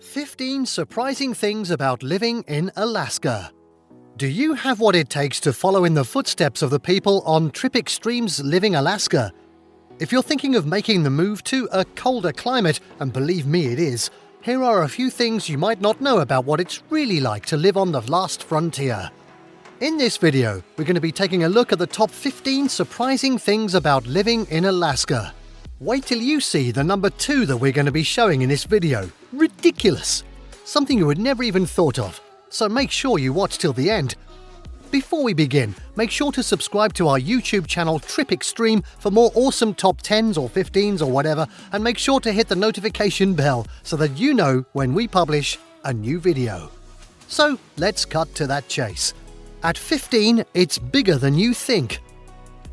15 surprising things about living in Alaska. Do you have what it takes to follow in the footsteps of the people on Trip Xtreme's Living Alaska? If you're thinking of making the move to a colder climate, and believe me it is, here are a few things you might not know about what it's really like to live on the last frontier. In this video, we're going to be taking a look at the top 15 surprising things about living in Alaska. Wait till you see the number 2 that we're going to be showing in this video. Ridiculous! Something you would never even thought of, so make sure you watch till the end. Before we begin, make sure to subscribe to our YouTube channel Trip Xtreme for more awesome top 10s or 15s or whatever, and make sure to hit the notification bell so that you know when we publish a new video. So let's cut to that chase. At 15, it's bigger than you think.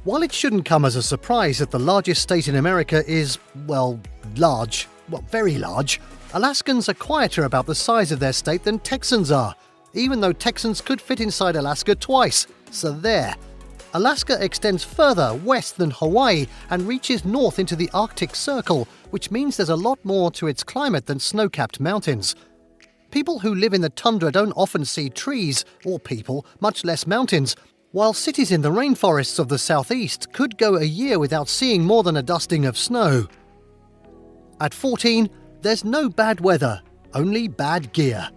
While it shouldn't come as a surprise that the largest state in America is, large, very large, Alaskans are quieter about the size of their state than Texans are, even though Texans could fit inside Alaska twice, so there. Alaska extends further west than Hawaii and reaches north into the Arctic Circle, which means there's a lot more to its climate than snow-capped mountains. People who live in the tundra don't often see trees, or people, much less mountains, while cities in the rainforests of the southeast could go a year without seeing more than a dusting of snow. At 14, there's no bad weather, only bad gear.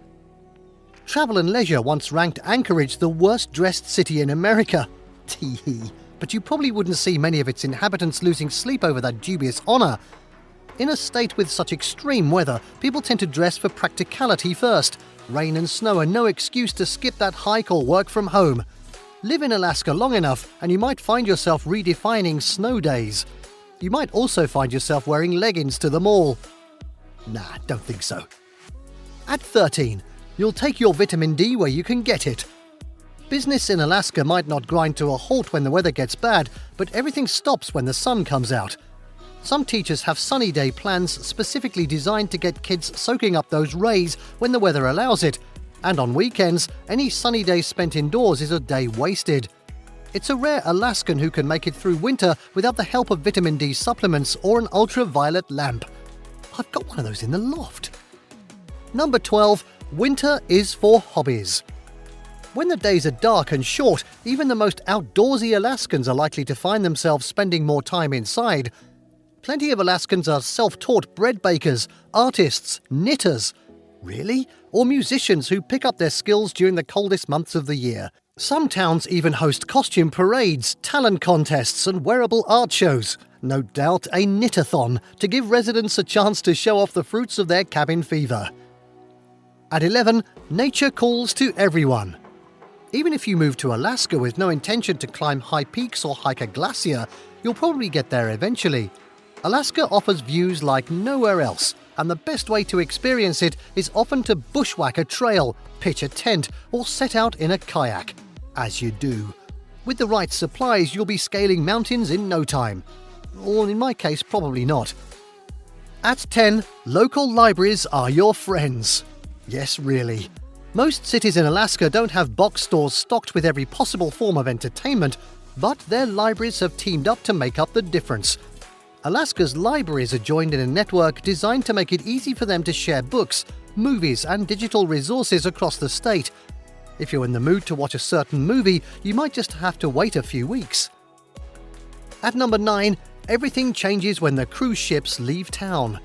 Travel and Leisure once ranked Anchorage the worst-dressed city in America. Tee-hee. But you probably wouldn't see many of its inhabitants losing sleep over that dubious honor. In a state with such extreme weather, people tend to dress for practicality first. Rain and snow are no excuse to skip that hike or work from home. Live in Alaska long enough and you might find yourself redefining snow days. You might also find yourself wearing leggings to the mall. Nah, don't think so. At 13, you'll take your vitamin D where you can get it. Business in Alaska might not grind to a halt when the weather gets bad, but everything stops when the sun comes out. Some teachers have sunny day plans specifically designed to get kids soaking up those rays when the weather allows it. And on weekends, any sunny day spent indoors is a day wasted. It's a rare Alaskan who can make it through winter without the help of vitamin D supplements or an ultraviolet lamp. I've got one of those in the loft. Number 12. Winter is for hobbies. When the days are dark and short, even the most outdoorsy Alaskans are likely to find themselves spending more time inside. Plenty of Alaskans are self-taught bread bakers, artists, knitters. Really? Or musicians who pick up their skills during the coldest months of the year. Some towns even host costume parades, talent contests, and wearable art shows. No doubt a knitathon to give residents a chance to show off the fruits of their cabin fever. At 11, nature calls to everyone. Even if you move to Alaska with no intention to climb high peaks or hike a glacier, you'll probably get there eventually. Alaska offers views like nowhere else, and the best way to experience it is often to bushwhack a trail, pitch a tent, or set out in a kayak. As you do. With the right supplies, you'll be scaling mountains in no time. Or in my case, probably not. At 10, local libraries are your friends. Yes, really. Most cities in Alaska don't have box stores stocked with every possible form of entertainment, but their libraries have teamed up to make up the difference. Alaska's libraries are joined in a network designed to make it easy for them to share books, movies, and digital resources across the state. If you're in the mood to watch a certain movie, you might just have to wait a few weeks. At number 9, everything changes when the cruise ships leave town.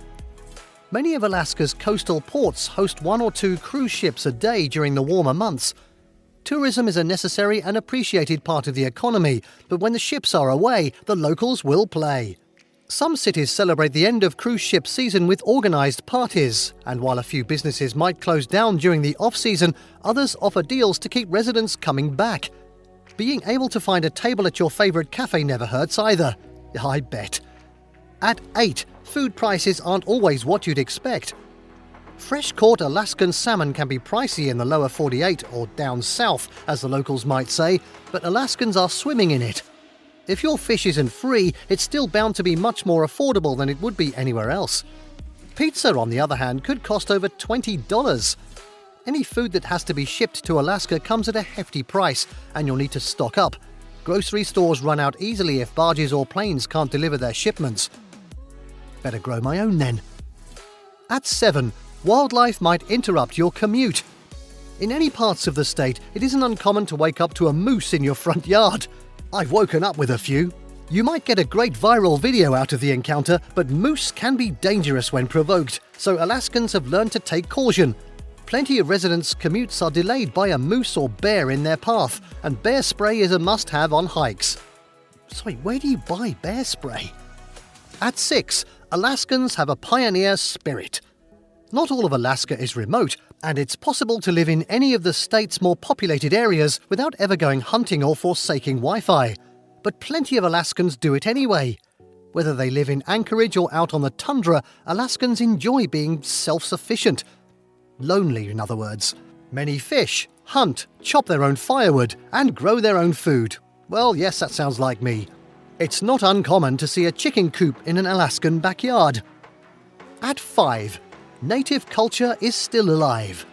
Many of Alaska's coastal ports host 1 or 2 cruise ships a day during the warmer months. Tourism is a necessary and appreciated part of the economy, but when the ships are away, the locals will play. Some cities celebrate the end of cruise ship season with organised parties, and while a few businesses might close down during the off-season, others offer deals to keep residents coming back. Being able to find a table at your favourite cafe never hurts either. I bet. At 8, food prices aren't always what you'd expect. Fresh-caught Alaskan salmon can be pricey in the lower 48, or down south, as the locals might say, but Alaskans are swimming in it. If your fish isn't free, it's still bound to be much more affordable than it would be anywhere else. Pizza, on the other hand, could cost over $20. Any food that has to be shipped to Alaska comes at a hefty price, and you'll need to stock up. Grocery stores run out easily if barges or planes can't deliver their shipments. Better grow my own then. At 7, Wildlife might interrupt your commute. In any parts of the state, it isn't uncommon to wake up to a moose in your front yard. I've woken up with a few. You might get a great viral video out of the encounter, but moose can be dangerous when provoked, so Alaskans have learned to take caution. Plenty of residents' commutes are delayed by a moose or bear in their path, and bear spray is a must-have on hikes. Sorry, where do you buy bear spray? At 6, Alaskans have a pioneer spirit. Not all of Alaska is remote, and it's possible to live in any of the state's more populated areas without ever going hunting or forsaking Wi-Fi. But plenty of Alaskans do it anyway. Whether they live in Anchorage or out on the tundra, Alaskans enjoy being self-sufficient. Lonely, in other words. Many fish, hunt, chop their own firewood, and grow their own food. Well, yes, that sounds like me. It's not uncommon to see a chicken coop in an Alaskan backyard. At 5, native culture is still alive.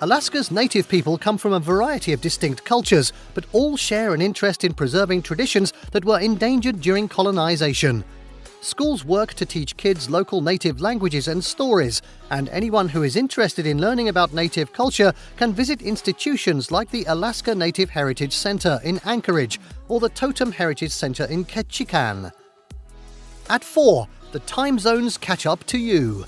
Alaska's native people come from a variety of distinct cultures, but all share an interest in preserving traditions that were endangered during colonization. Schools work to teach kids local native languages and stories, and anyone who is interested in learning about native culture can visit institutions like the Alaska Native Heritage Center in Anchorage or the Totem Heritage Center in Ketchikan. At 4, the time zones catch up to you.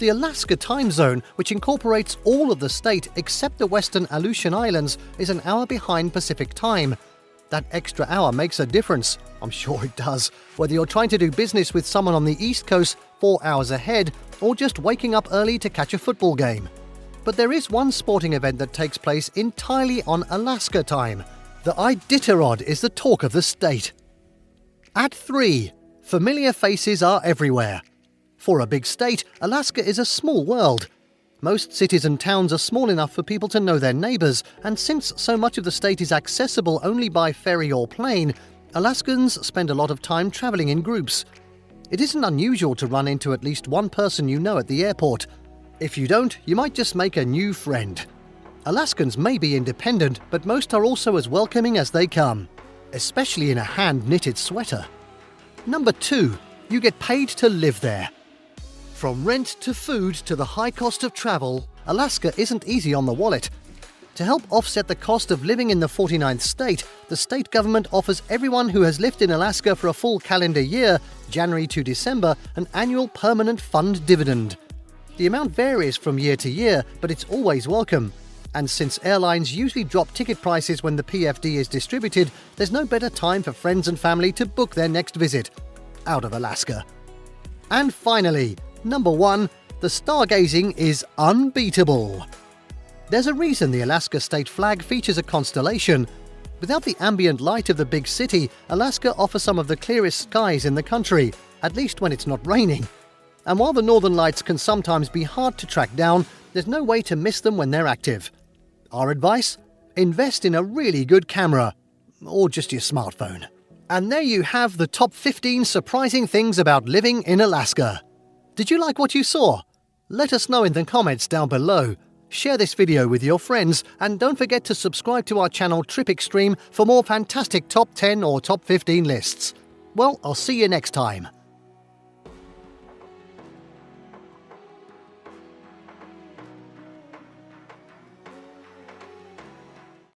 The Alaska time zone, which incorporates all of the state except the western Aleutian Islands, is an hour behind Pacific time. That extra hour makes a difference. I'm sure it does. Whether you're trying to do business with someone on the East Coast 4 hours ahead, or just waking up early to catch a football game. But there is one sporting event that takes place entirely on Alaska time. The iditarod is the talk of the state. At 3, familiar faces are everywhere. For a big state, Alaska is a small world. Most cities and towns are small enough for people to know their neighbors, and since so much of the state is accessible only by ferry or plane, Alaskans spend a lot of time traveling in groups. It isn't unusual to run into at least one person you know at the airport. If you don't, you might just make a new friend. Alaskans may be independent, but most are also as welcoming as they come, especially in a hand-knitted sweater. Number 2, you get paid to live there. From rent to food to the high cost of travel, Alaska isn't easy on the wallet. To help offset the cost of living in the 49th state, the state government offers everyone who has lived in Alaska for a full calendar year, January to December, an annual permanent fund dividend. The amount varies from year to year, but it's always welcome. And since airlines usually drop ticket prices when the PFD is distributed, there's no better time for friends and family to book their next visit out of Alaska. And finally, number 1, the stargazing is unbeatable. There's a reason the Alaska state flag features a constellation. Without the ambient light of the big city, Alaska offers some of the clearest skies in the country, at least when it's not raining. And while the northern lights can sometimes be hard to track down, there's no way to miss them when they're active. Our advice? Invest in a really good camera. Or just your smartphone. And there you have the top 15 surprising things about living in Alaska. Did you like what you saw? Let us know in the comments down below. Share this video with your friends, and don't forget to subscribe to our channel Trip Xtreme for more fantastic top 10 or top 15 lists. Well, I'll see you next time.